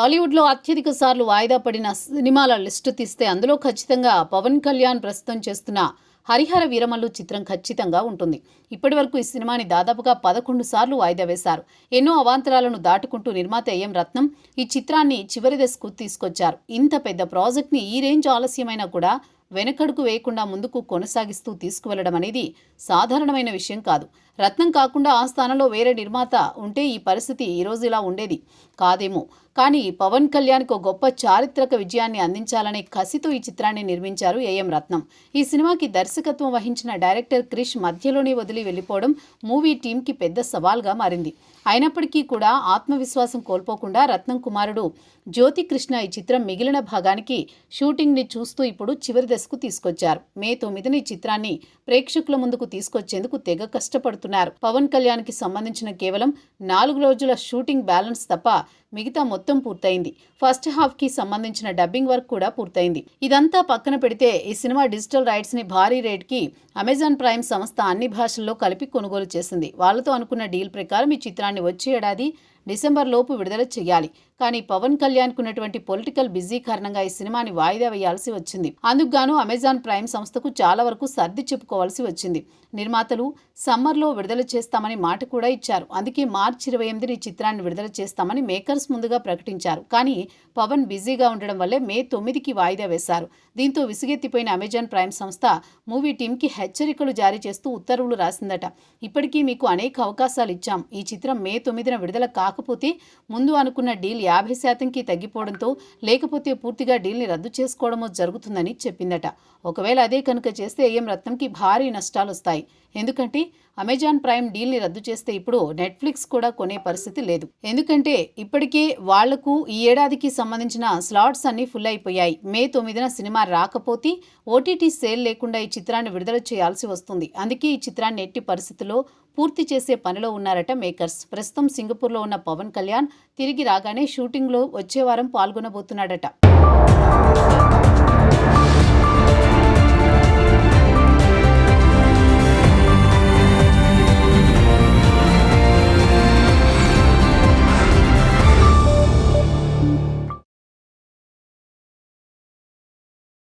టాలీవుడ్లో అత్యధిక సార్లు వాయిదా పడిన సినిమాల లిస్టు తీస్తే అందులో ఖచ్చితంగా పవన్ కళ్యాణ్ ప్రస్తుతం చేస్తున్న హరిహర వీరమల్లు చిత్రం ఖచ్చితంగా ఉంటుంది. ఇప్పటివరకు ఈ సినిమాని దాదాపుగా 11 సార్లు వాయిదా వేశారు. ఎన్నో అవాంతరాలను దాటుకుంటూ నిర్మాత ఏఎం రత్నం ఈ చిత్రాన్ని చివరి దశకు తీసుకొచ్చారు. ఇంత పెద్ద ప్రాజెక్ట్ని ఈ రేంజ్ ఆలస్యమైనా కూడా వెనకడుగు వేయకుండా ముందుకు కొనసాగిస్తూ తీసుకువెళ్లడం అనేది సాధారణమైన విషయం కాదు. రత్నం కాకుండా ఆ స్థానంలో వేరే నిర్మాత ఉంటే ఈ పరిస్థితి ఈరోజు ఇలా ఉండేది కాదేమో. కానీ పవన్ కళ్యాణ్కు గొప్ప చారిత్రక విజయాన్ని అందించాలనే కసితో ఈ చిత్రాన్ని నిర్మించారు ఏఎం రత్నం. ఈ సినిమాకి దర్శకత్వం వహించిన డైరెక్టర్ క్రిష్ మధ్యలోనే వదిలి వెళ్లిపోవడం మూవీ టీంకి పెద్ద సవాల్గా మారింది. అయినప్పటికీ కూడా ఆత్మవిశ్వాసం కోల్పోకుండా రత్నం కుమారుడు జ్యోతికృష్ణ ఈ చిత్రం మిగిలిన భాగానికి షూటింగ్ని చూస్తూ ఇప్పుడు చివరి దశకు తీసుకొచ్చారు. మే 9న ఈ చిత్రాన్ని ప్రేక్షకుల ముందుకు తీసుకొచ్చేందుకు తెగ కష్టపడుతున్నారు. పవన్ కళ్యాణ్కి సంబంధించిన కేవలం 4 రోజుల షూటింగ్ బ్యాలెన్స్ తప్ప మిగతా మొత్తం పూర్తయింది. ఫస్ట్ హాఫ్కి సంబంధించిన డబ్బింగ్ వర్క్ కూడా పూర్తయింది. ఇదంతా పక్కన పెడితే ఈ సినిమా డిజిటల్ రైట్స్ని భారీ రేట్కి అమెజాన్ ప్రైమ్ సంస్థ అన్ని భాషల్లో కలిపి కొనుగోలు చేసింది. వాళ్ళతో అనుకున్న డీల్ ప్రకారం ఈ చిత్రాన్ని వచ్చే ఏడాది డిసెంబర్ లోపు విడుదల చేయాలి. కానీ పవన్ కళ్యాణ్కు ఉన్నటువంటి పొలిటికల్ బిజీ కారణంగా ఈ సినిమాని వాయిదా వేయాల్సి వచ్చింది. అందుకుగాను అమెజాన్ ప్రైమ్ సంస్థకు చాలా వరకు సర్ది చెప్పుకోవాల్సి వచ్చింది. నిర్మాతలు సమ్మర్లో విడుదల చేస్తామని మాట కూడా ఇచ్చారు. అందుకే మార్చి 28న ఈ చిత్రాన్ని విడుదల చేస్తామని మేకర్స్ ముందుగా ప్రకటించారు. కానీ పవన్ బిజీగా ఉండడం వల్లే మే 9కి వాయిదా వేశారు. దీంతో విసుగెత్తిపోయిన అమెజాన్ ప్రైమ్ సంస్థ మూవీ టీంకి హెచ్చరికలు జారీ చేస్తూ ఉత్తర్వులు రాసిందట. ఇప్పటికీ మీకు అనేక అవకాశాలు ఇచ్చాం. ఈ చిత్రం మే 9న విడుదల కాకపోతే ముందు అనుకున్న డీల్ 50%కి తగ్గిపోవడంతో లేకపోతే పూర్తిగా డీల్ని రద్దు చేసుకోవడమో జరుగుతుందని చెప్పిందట. ఒకవేళ అదే కనుక చేస్తే ఏఎం రత్నంకి భారీ నష్టాలు వస్తాయి. ఎందుకంటే అమెజాన్ ప్రైమ్ డీల్ని రద్దు చేస్తే ఇప్పుడు నెట్ఫ్లిక్స్ కూడా కొనే పరిస్థితి లేదు. ఎందుకంటే ఇప్పటికే వాళ్లకు ఈ ఏడాదికి సంబంధించిన స్లాట్స్ అన్ని ఫుల్ అయిపోయాయి. మే 9న సినిమా రాకపోతే ఓటీటీ సేల్ లేకుండా ఈ చిత్రాన్ని విడుదల చేయాల్సి వస్తుంది. అందుకే ఈ చిత్రాన్ని ఎట్టి పరిస్థితుల్లో పూర్తి చేసే పనిలో ఉన్నారట మేకర్స్. ప్రస్తుతం సింగపూర్లో ఉన్న పవన్ కళ్యాణ్ తిరిగి రాగానే షూటింగ్లో వచ్చే వారం పాల్గొనబోతున్నాడట.